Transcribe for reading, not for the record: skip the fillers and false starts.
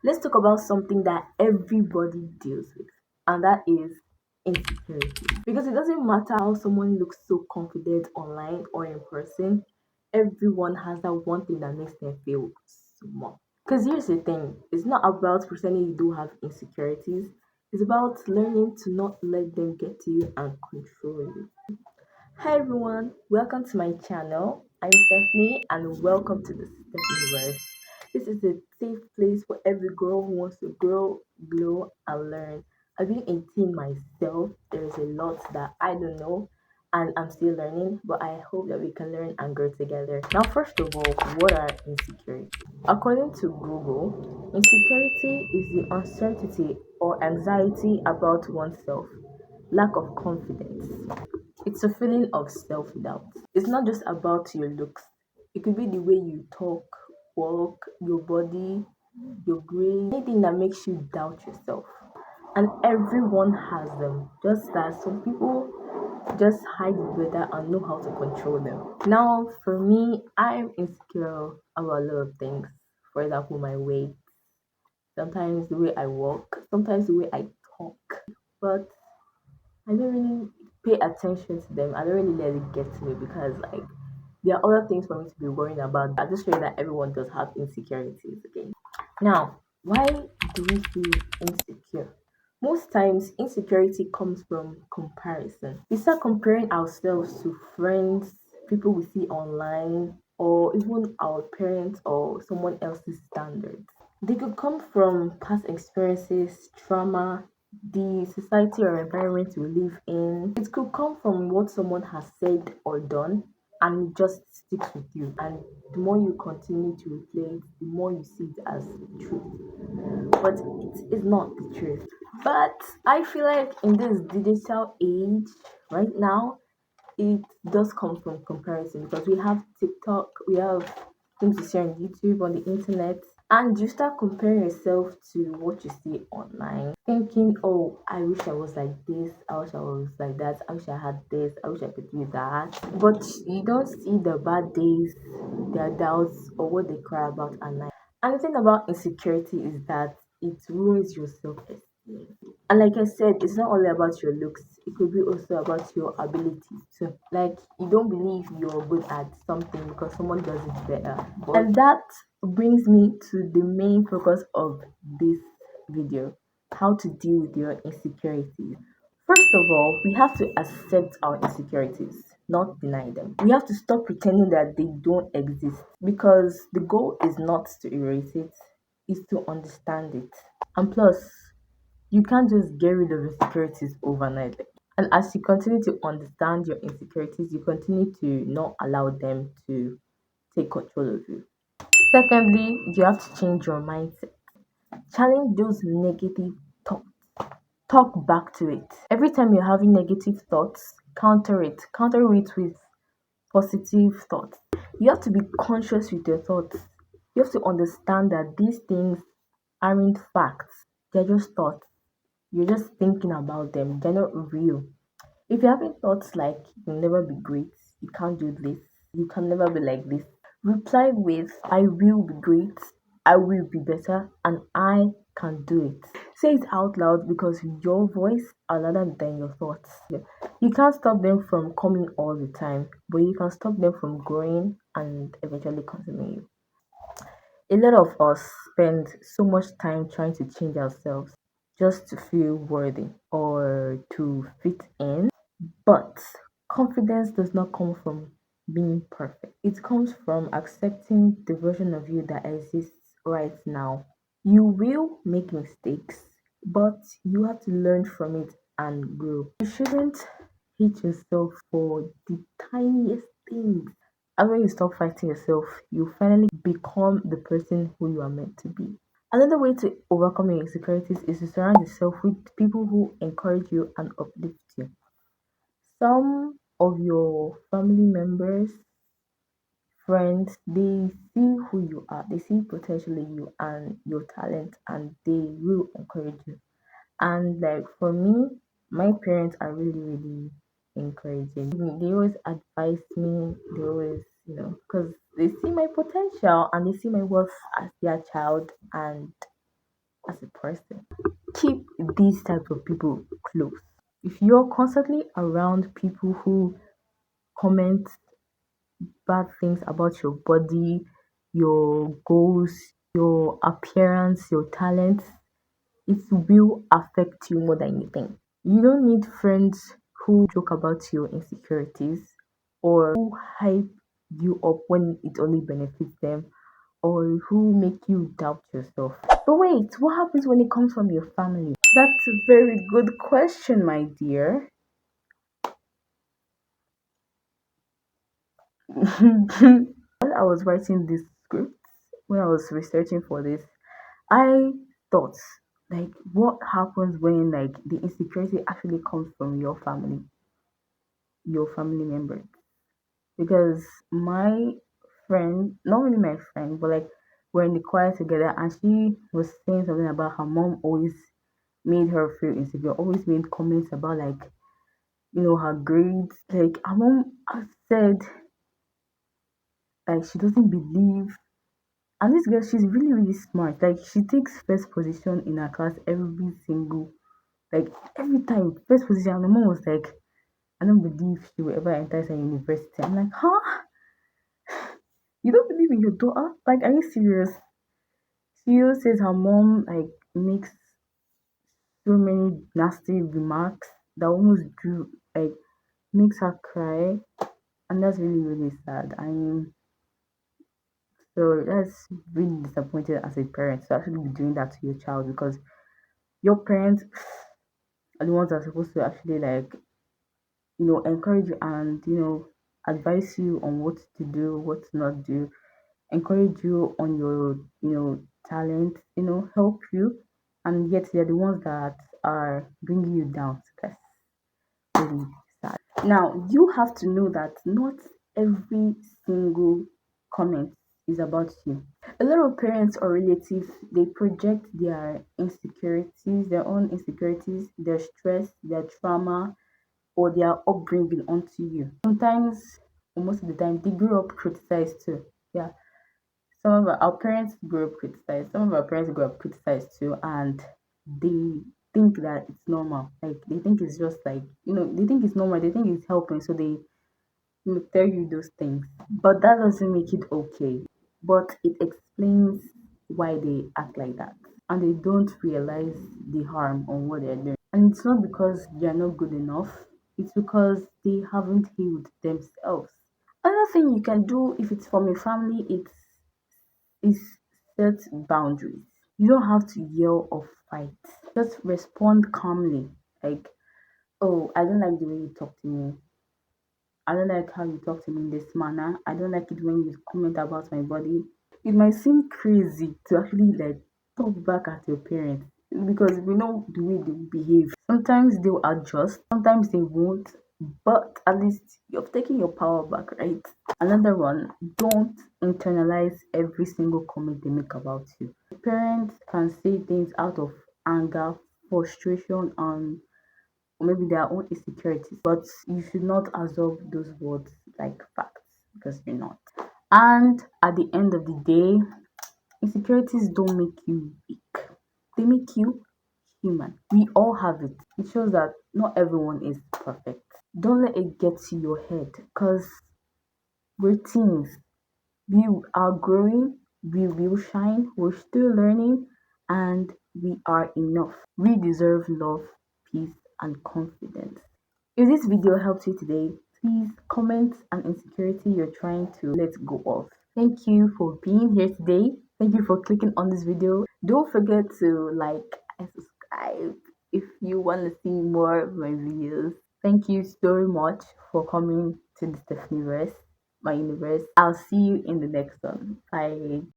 Let's talk about something that everybody deals with, and that is insecurity. Because it doesn't matter how someone looks so confident online or in person, everyone has that one thing that makes them feel small. Because here's the thing, it's not about pretending you do have insecurities, it's about learning to not let them get to you and control you. Hi everyone, welcome to my channel. I'm Stephanie and welcome to the Stephniverse. This is a safe place for every girl who wants to grow, glow, and learn. I've been a teen myself. There is a lot that I don't know and I'm still learning, but I hope that we can learn and grow together. Now, first of all, what are insecurities? According to Google, insecurity is the uncertainty or anxiety about oneself, lack of confidence. It's a feeling of self doubt. It's not just about your looks, it could be the way you talk, walk, your body, your grades, anything that makes you doubt yourself. And everyone has them, just that some people just hide it better and know how to control them. Now, for me, I'm insecure about a lot of things. For example, my weight, sometimes the way I walk, sometimes the way I talk. But I don't really pay attention to them. I don't really let it get to me because like there are other things for me to be worrying about. I just feel that everyone does have insecurities. Okay. Now, why do we feel insecure? Most times insecurity comes from comparison. We start comparing ourselves to friends, people we see online, or even our parents or someone else's standards. They could come from past experiences, trauma, the society or environment we live in. It could come from what someone has said or done and it just sticks with you. And the more you continue to replay it, the more you see it as truth. But it is not the truth. But I feel like in this digital age right now, it does come from comparison because we have TikTok, we have things you see on YouTube, on the internet, and you start comparing yourself to what you see online, thinking, oh, I wish I was like this, I wish I was like that, I wish I had this, I wish I could do that. But you don't see the bad days, their doubts, or what they cry about at night. And the thing about insecurity is that it ruins your self esteem. And like I said, it's not only about your looks, it could be also about your abilities too. Like you don't believe you're good at something because someone does it better. And that brings me to the main focus of this video, how to deal with your insecurities. First of all, we have to accept our insecurities, not deny them. We have to stop pretending that they don't exist because the goal is not to erase it, is to understand it. And plus, you can't just get rid of insecurities overnight. And as you continue to understand your insecurities, you continue to not allow them to take control of you. Secondly, you have to change your mindset. Challenge those negative thoughts. Talk back to it. Every time you're having negative thoughts, counter it. Counter it with positive thoughts. You have to be conscious with your thoughts. You have to understand that these things aren't facts, they're just thoughts. You're just thinking about them, they're not real. If you're having thoughts like you'll never be great, you can't do this, you can never be like this, reply with I will be great, I will be better, and I can do it. Say it out loud because your voice are louder than your thoughts. You can't stop them from coming all the time, but you can stop them from growing and eventually consuming you. A lot of us spend so much time trying to change ourselves just to feel worthy or to fit in. But confidence does not come from being perfect. It comes from accepting the version of you that exists right now. You will make mistakes, but you have to learn from it and grow. You shouldn't hate yourself for the tiniest things. And when you stop fighting yourself, you finally become the person who you are meant to be. Another way to overcome your insecurities is to surround yourself with people who encourage you and uplift you. Some of your family members, friends, they see who you are, they see potentially you and your talent, and they will encourage you. And like for me, my parents are really, really encouraging. They always advise me, they always, because they see my potential and they see my worth as their child, and as a person. Keep these types of people close. If you're constantly around people who comment bad things about your body, your goals, your appearance, your talents, it will affect you more than you think. You don't need friends who joke about your insecurities or who hype you up when it only benefits them or who make you doubt yourself. But wait, what happens when it comes from your family? That's a very good question, my dear. When I was writing this script, when I was researching for this, I thought, like, what happens when like the insecurity actually comes from your family members? Because my friend, not really my friend, but like we're in the choir together, and she was saying something about her mom always made her feel insecure, always made comments about like her grades. Like her mom said, like she doesn't believe. And this girl, she's really, really smart. Like she takes first position in her class every single, like every time, first position. And my mom was like, I don't believe she will ever enter a university. I'm like, huh? You don't believe in your daughter? Like, are you serious? She also says her mom like makes so many nasty remarks that almost drew like makes her cry, and that's really, really sad. I mean, so that's really disappointing as a parent to actually be doing that to your child because your parents are the ones that are supposed to actually like encourage you and advise you on what to do, what to not do, encourage you on your talent, help you, and yet they're the ones that are bringing you down. That's really sad. Now you have to know that not every single comment is about you. A lot of parents or relatives, they project their insecurities, their own insecurities, their stress, their trauma, or their upbringing onto you. Sometimes, or most of the time, they grew up criticized too. Yeah, some of our parents grew up criticized. Some of our parents grew up criticized too, and they think that it's normal. Like they think it's just like they think it's normal. They think it's helping, so they tell you those things. But that doesn't make it okay. But it explains why they act like that, and they don't realize the harm on what they're doing. And it's not because they're not good enough, it's because they haven't healed themselves. Another thing you can do if it's from a family, it's is set boundaries. You don't have to yell or fight. Just respond calmly. Like, oh, I don't like the way you talk to me. I don't like how you talk to me in this manner. I don't like it when you comment about my body. It might seem crazy to actually like talk back at your parents because we know the way they behave. Sometimes they'll adjust, sometimes they won't, but at least you've taken your power back, right? Another one, don't internalize every single comment they make about you. Parents can say things out of anger, frustration, and or maybe their own insecurities, but you should not absorb those words like facts because you're not. And at the end of the day, insecurities don't make you weak, they make you human. We all have it. It shows that not everyone is perfect. Don't let it get to your head because we're teens. We are growing, we will shine, we're still learning, and we are enough. We deserve love, peace, and confidence. If this video helped you today, please comment an insecurity you're trying to let go of. Thank you for being here today. Thank you for clicking on this video. Don't forget to like and subscribe if you want to see more of my videos. Thank you so much for coming to the Stephni verse, my universe. I'll see you in the next one. Bye.